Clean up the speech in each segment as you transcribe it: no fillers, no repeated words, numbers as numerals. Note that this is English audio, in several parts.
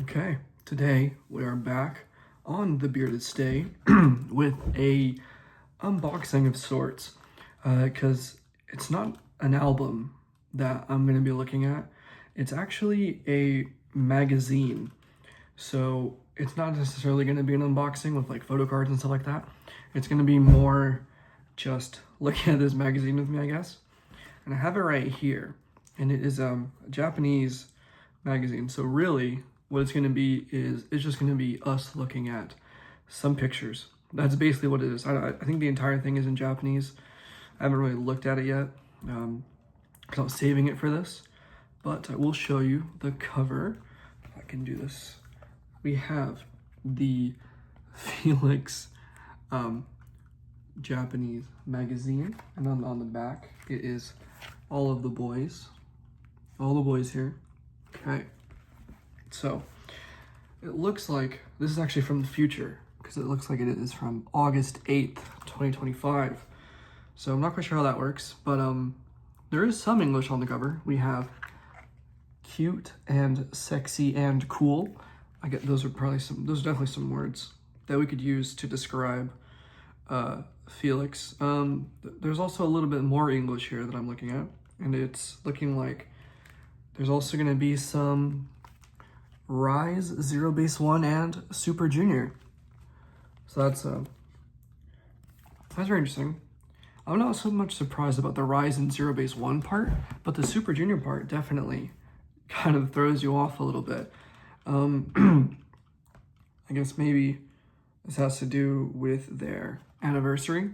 Okay, today we are back on the Bearded Stay with a unboxing of sorts, because it's not an album that I'm going to be looking at. It's actually a magazine, so it's not necessarily going to be an unboxing with like photo cards and stuff like that. It's going to be more just looking at this magazine with me, I guess. And I have it right here, and it is a Japanese magazine. So really, what it's going to be is it's just going to be us looking at some pictures. That's basically what it is. I think the entire thing is in Japanese. I haven't really looked at it yet because I was saving it for this, but I will show you the cover. If I can do this. We have the Felix Japanese magazine, and on the back it is all the boys here. Okay, so it looks like this is actually from the future, because it looks like it is from August 8th, 2025. So I'm not quite sure how that works, but there is some English on the cover. We have cute and sexy and cool. I get those are definitely some words that we could use to describe Felix. There's also a little bit more English here that I'm looking at, and it's looking like there's also going to be some Rise, Zero Base 1, and Super Junior. So that's very interesting. I'm not so much surprised about the Rise and Zero Base 1 part, but the Super Junior part definitely kind of throws you off a little bit. I guess maybe this has to do with their anniversary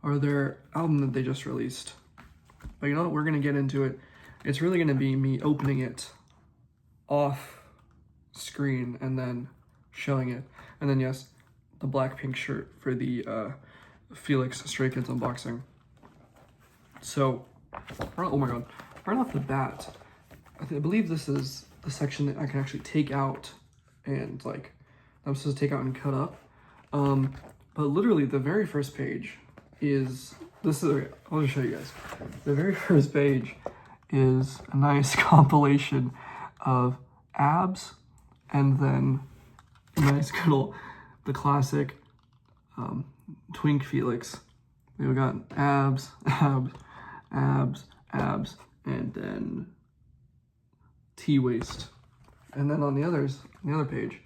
or their album that they just released. But you know what? We're going to get into it. It's really going to be me opening it off screen and then showing it. And then, yes, the Blackpink shirt for the Felix Stray Kids unboxing. So, oh my god, right off the bat, I believe this is the section that I can actually take out and like, I'm supposed to take out and cut up. But literally the very first page is, I'll just show you guys. The very first page is a nice compilation of abs, and then a nice good the classic Twink Felix. We've got abs, abs, abs, abs, and then T-waist. And then on the other page,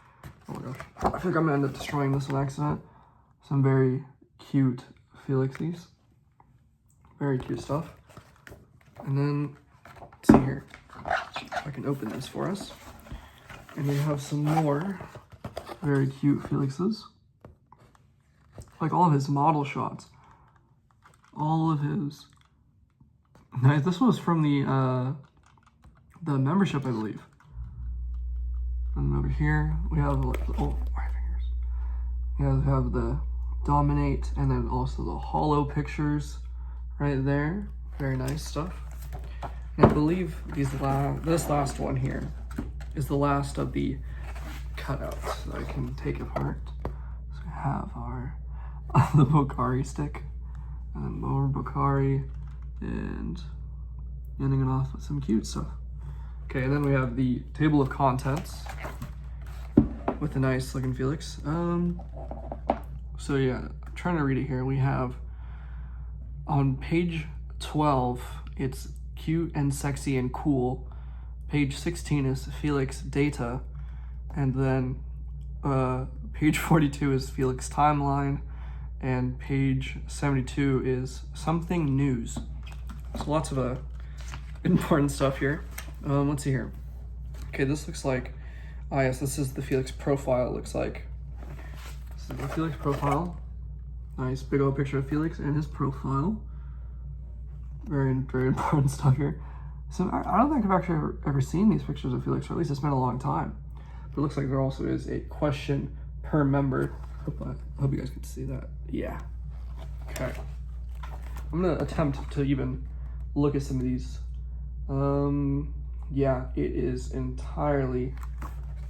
oh my gosh, I think I'm gonna end up destroying this on accident. Some very cute Felixies. Very cute stuff. And then, let's see here, if I can open this for us. And we have some more very cute Felixes. Like all of his model shots. All of his. Nice. This was from the membership, I believe. And over here we have my fingers. We have the Dominate, and then also the Hollow pictures right there. Very nice stuff. And I believe this last one here is the last of the cutouts that I can take apart. So we have our the Bokari stick, and more Bokari, and ending it off with some cute stuff. Okay, and then we have the table of contents with a nice looking Felix. So yeah, I'm trying to read it here. We have on page 12, it's cute and sexy and cool. Page 16 is Felix data, and then page 42 is Felix timeline, and page 72 is something news. So lots of important stuff here. Let's see here. Okay, this looks like, yes, this is the Felix profile. It looks like this is the Felix profile. Nice big old picture of Felix and his profile. Very, very important stuff here. So I don't think I've actually ever seen these pictures of Felix, or at least it's been a long time. But it looks like there also is a question per member. Hope you guys can see that. Yeah. Okay. I'm gonna attempt to even look at some of these. Yeah, it is entirely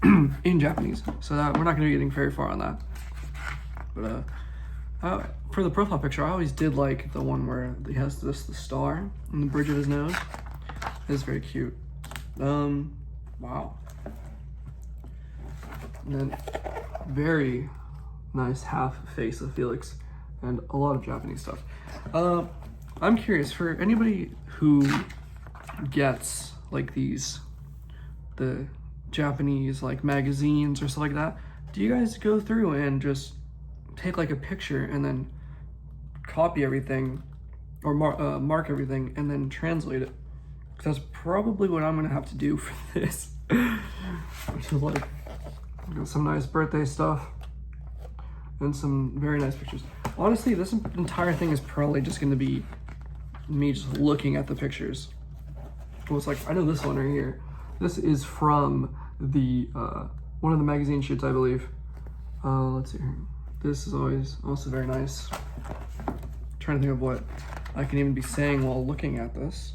in Japanese, so that we're not gonna be getting very far on that. But for the profile picture, I always did like the one where he has the star on the bridge of his nose. It's very cute. Wow. And then very nice half face of Felix and a lot of Japanese stuff. I'm curious, for anybody who gets like the Japanese like magazines or stuff like that, do you guys go through and just take like a picture and then copy everything or mark everything and then translate it? Because that's probably what I'm gonna have to do for this. Which is like, got some nice birthday stuff and some very nice pictures. Honestly, this entire thing is probably just gonna be me just looking at the pictures. Well, it's like, I know this one right here. This is from the one of the magazine shoots, I believe. Let's see here. This is always also very nice. Trying to think of what I can even be saying while looking at this.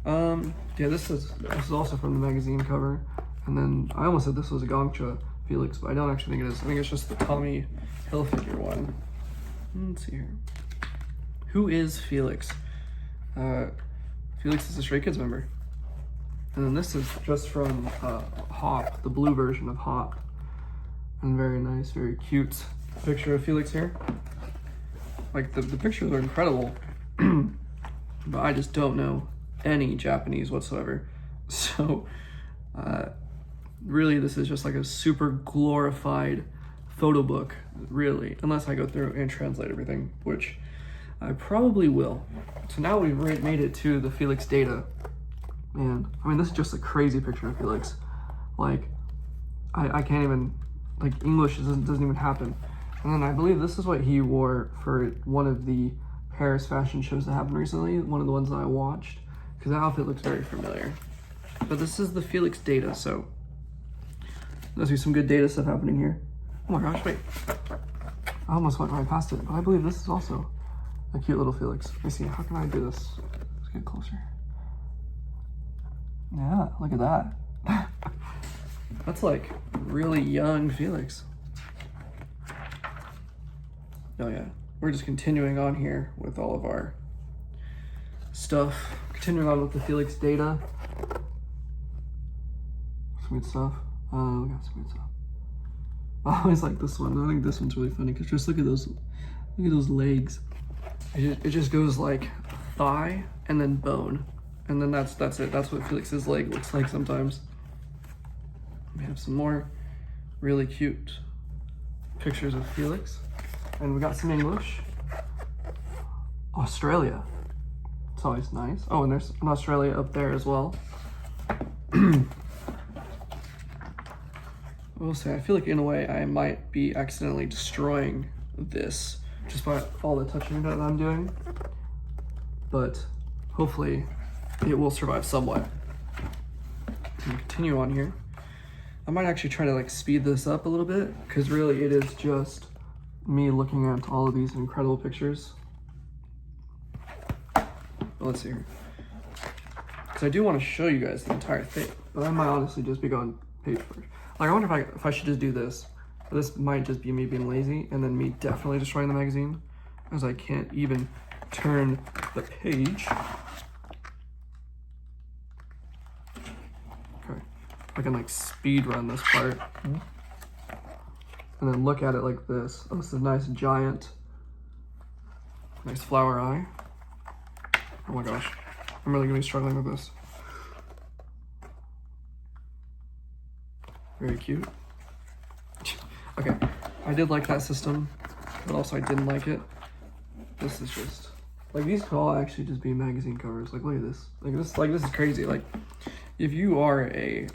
Yeah, this is also from the magazine cover. And then I almost said this was a Gongcha Felix, but I don't actually think it is. I think it's just the Tommy Hilfiger one. Let's see here. Who is Felix? Felix is a Stray Kids member. And then this is just from Hop, the blue version of Hop. And very nice, very cute picture of Felix here. Like the pictures are incredible, but I just don't know any Japanese whatsoever. So really this is just like a super glorified photo book, really, unless I go through and translate everything, which I probably will. So now we've made it to the Felix data. And I mean, this is just a crazy picture of Felix. Like, I can't even, like, English doesn't even happen. And then I believe this is what he wore for one of the Paris fashion shows that happened recently, one of the ones that I watched, because the outfit looks very familiar. But this is the Felix data, so there's some good data stuff happening here. Oh my gosh, wait. I almost went right past it, but I believe this is also a cute little Felix. Let me see, how can I do this? Let's get closer. Yeah, look at that. That's like really young Felix. Oh yeah, we're just continuing on here with all of our stuff. Continuing on with the Felix data. Some good stuff. We got some good stuff. I always like this one. I think this one's really funny because just look at those legs. It just goes like thigh and then bone, and then that's it. That's what Felix's leg looks like sometimes. We have some more really cute pictures of Felix, and we got some English. Australia. It's always nice. Oh, and there's an Australia up there as well. I will say, I feel like in a way I might be accidentally destroying this just by all the touching that I'm doing, but hopefully it will survive somewhat. Continue on here. I might actually try to like speed this up a little bit because really it is just me looking at all of these incredible pictures. But let's see here. Because I do want to show you guys the entire thing, but I might honestly just be going page first. Like, I wonder if I should just do this. This might just be me being lazy and then me definitely destroying the magazine, as I can't even turn the page. Okay, I can like speed run this part and then look at it like this. Oh, this is a nice giant, nice flower eye. Oh my gosh, I'm really gonna be struggling with this. Very cute. Okay, I did like that system, but also I didn't like it. This is just, like, these could all actually just be magazine covers. Like, look at this. Like this is crazy. Like, if you are a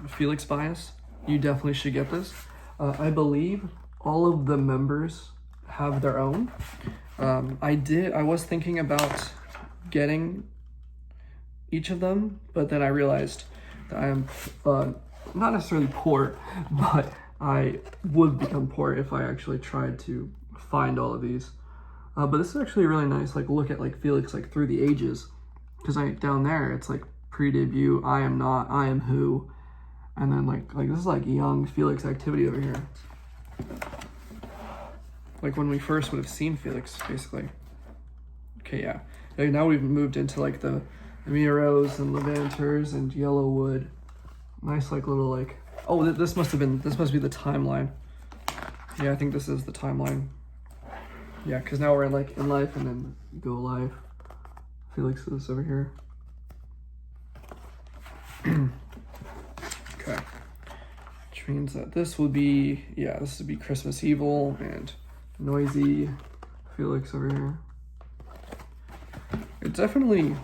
Felix bias, you definitely should get this. I believe all of the members have their own. I was thinking about getting each of them, but then I realized that I am not necessarily poor, but I would become poor if I actually tried to find all of these. But this is actually really nice, like, look at like Felix like through the ages, because down there it's like pre-debut, I am not, I am who, and then like this is like young Felix activity over here, like when we first would have seen Felix, basically. Okay, yeah. Like, now we've moved into like the Miros and Levanters and Yellowwood. Nice like little like Oh, this must be the timeline. Yeah, I think this is the timeline. Yeah, because now we're in like in life and then go live. Felix is over here. Okay. Which means that this will be, yeah, this would be Christmas Evil and Noisy Felix over here. It's definitely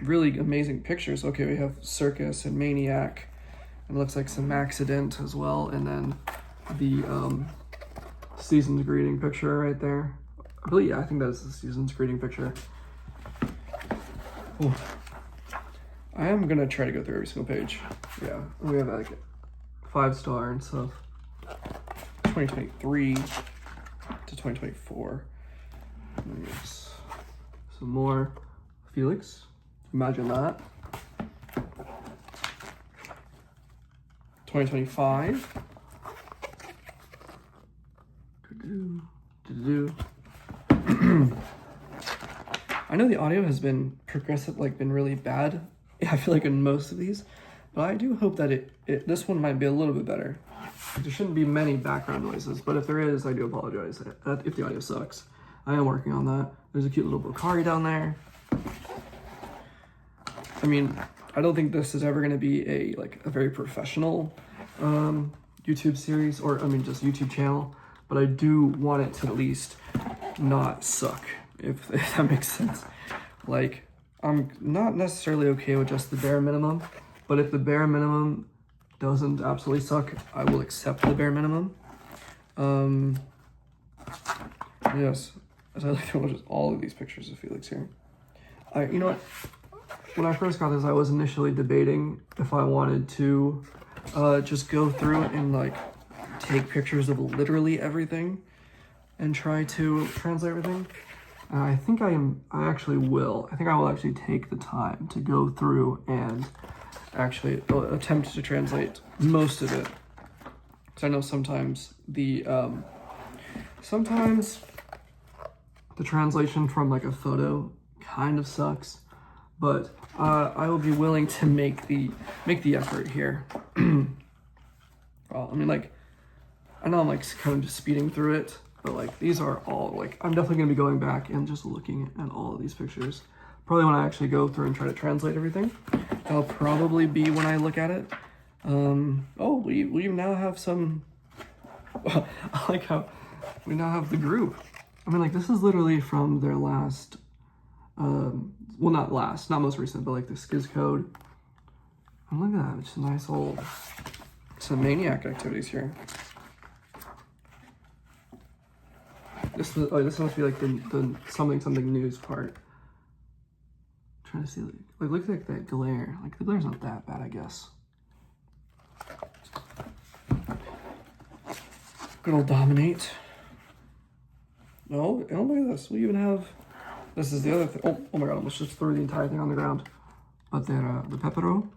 really amazing pictures. Okay, we have Circus and Maniac. It looks like some Accident as well. And then the season's greeting picture right there. I believe, yeah, I think that's the season's greeting picture. Ooh. I am gonna try to go through every single page. Yeah, we have like 5-star and stuff. 2023 to 2024. And there's some more Felix. Imagine that. 2025. I know the audio has been progressive, like been really bad. I feel like in most of these, but I do hope that this one might be a little bit better. There shouldn't be many background noises, but if there is, I do apologize if the audio sucks. I am working on that. There's a cute little Bocari down there. I mean, I don't think this is ever going to be a very professional YouTube series, or I mean just YouTube channel, but I do want it to at least not suck, if that makes sense. Like, I'm not necessarily okay with just the bare minimum, but if the bare minimum doesn't absolutely suck, I will accept the bare minimum. Yes, as I like to watch all of these pictures of Felix here. You know what? When I first got this, I was initially debating if I wanted to just go through and like take pictures of literally everything and try to translate everything. I think I actually will. I think I will actually take the time to go through and actually attempt to translate most of it. Because I know sometimes the translation from like a photo kind of sucks, but I will be willing to make the effort here. Well, I mean, like, I know I'm like kind of just speeding through it, but like these are all like, I'm definitely gonna be going back and just looking at all of these pictures. Probably when I actually go through and try to translate everything, that'll probably be when I look at it. Oh, we now have some, I like how we now have the group. I mean, like, this is literally from their last, well, not most recent, but like the Skiz code. And look at that, it's a nice old, some Maniac activities here. This must be like the something news part. I'm trying to see, like look at that glare. Like the glare's not that bad, I guess. Good old Dominate. No, oh, look at this. We even have, this is the other thing. Oh my god, almost just threw the entire thing on the ground. But the Pepero,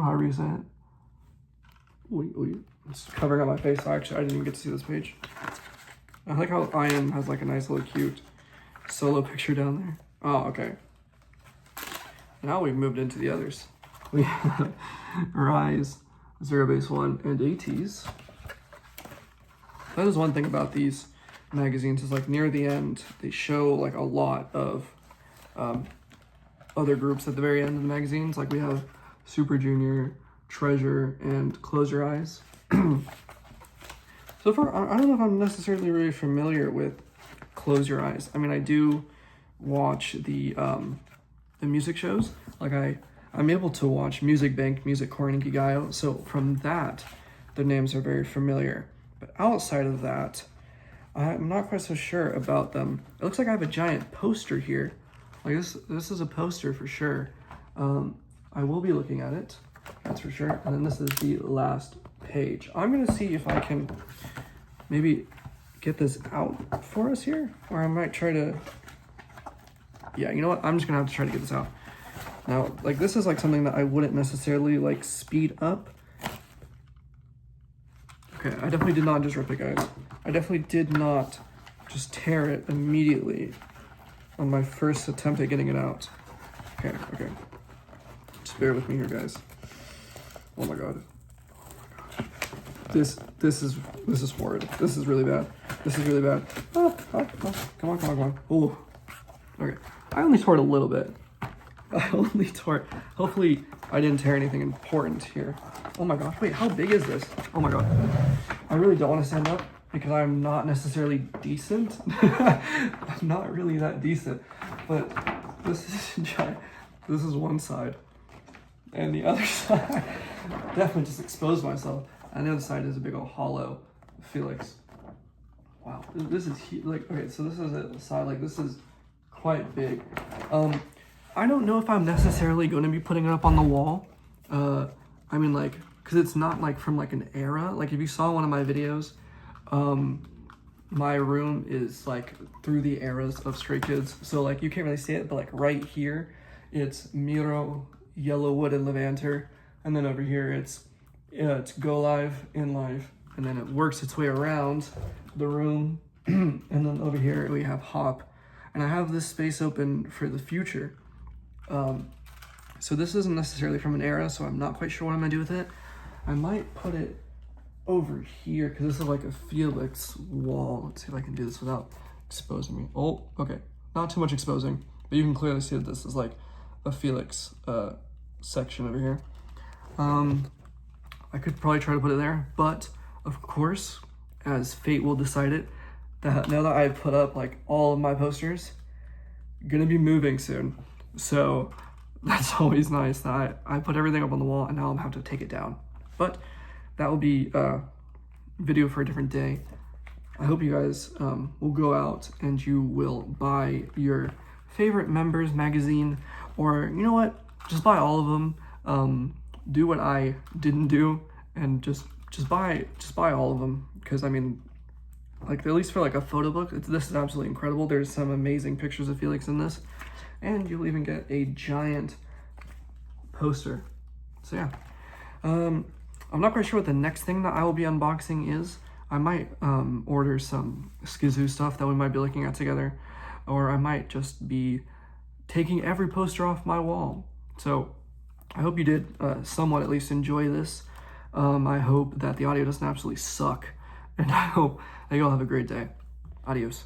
however you say it. It's covering up my face. So actually, I didn't even get to see this page. I like how Ian has like a nice little cute solo picture down there. Oh, okay. Now we've moved into the others. We have Rise, Zero Base 1, and ATs. That is one thing about these magazines is like near the end, they show like a lot of other groups at the very end of the magazines. Like we have Super Junior, Treasure, and Close Your Eyes. So far, I don't know if I'm necessarily really familiar with Close Your Eyes. I mean, I do watch the music shows. Like I'm able to watch Music Bank, Music Core, and Inkigayo. So from that, the names are very familiar. But outside of that, I'm not quite so sure about them. It looks like I have a giant poster here. Like this is a poster for sure. I will be looking at it, that's for sure. And then this is the last page. I'm gonna see if I can maybe get this out for us here, or I might try to, yeah, you know what? I'm just gonna have to try to get this out. Now, like this is like something that I wouldn't necessarily like speed up. Okay, I definitely did not just rip it, guys. I definitely did not just tear it immediately on my first attempt at getting it out. Okay. Just bear with me here, guys. Oh my god. god. This is horrid. This is really bad. This is really bad. Oh, come on. Oh, okay. I only tore it a little bit. Hopefully I didn't tear anything important here. Oh my gosh, wait, how big is this? Oh my god. I really don't want to stand up because I'm not necessarily decent. I'm not really that decent, but this is giant. This is one side, and the other side, definitely just exposed myself. And the other side is a big old hollow Felix. Wow, this is like, okay, so this is a side, like this is quite big. I don't know if I'm necessarily going to be putting it up on the wall. I mean, like, because it's not like from like an era. Like if you saw one of my videos, my room is like through the eras of Stray Kids. So like you can't really see it, but like right here, it's Miro, Yellowwood, and Levanter. And then over here, it's Go Live, In Live. And then it works its way around the room. And then over here, we have Hop. And I have this space open for the future. So this isn't necessarily from an era, so I'm not quite sure what I'm gonna do with it. I might put it over here because this is like a Felix wall. Let's see if I can do this without exposing me. Oh, okay, not too much exposing, but you can clearly see that this is like a Felix section over here. I could probably try to put it there, but of course, as fate will decide it, that now that I've put up like all of my posters, I'm gonna be moving soon. So that's always nice that I put everything up on the wall and now I'm gonna have to take it down. But that will be a video for a different day. I hope you guys will go out and you will buy your favorite members magazine, or you know what, just buy all of them. Do what I didn't do and just buy all of them, because I mean, like at least for like a photo book, this is absolutely incredible. There's some amazing pictures of Felix in this, and you'll even get a giant poster. So yeah, I'm not quite sure what the next thing that I will be unboxing is. I might order some Skizoo stuff that we might be looking at together, or I might just be taking every poster off my wall. So I hope you did somewhat at least enjoy this. I hope that the audio doesn't absolutely suck, and I hope that you'll have a great day. Adios.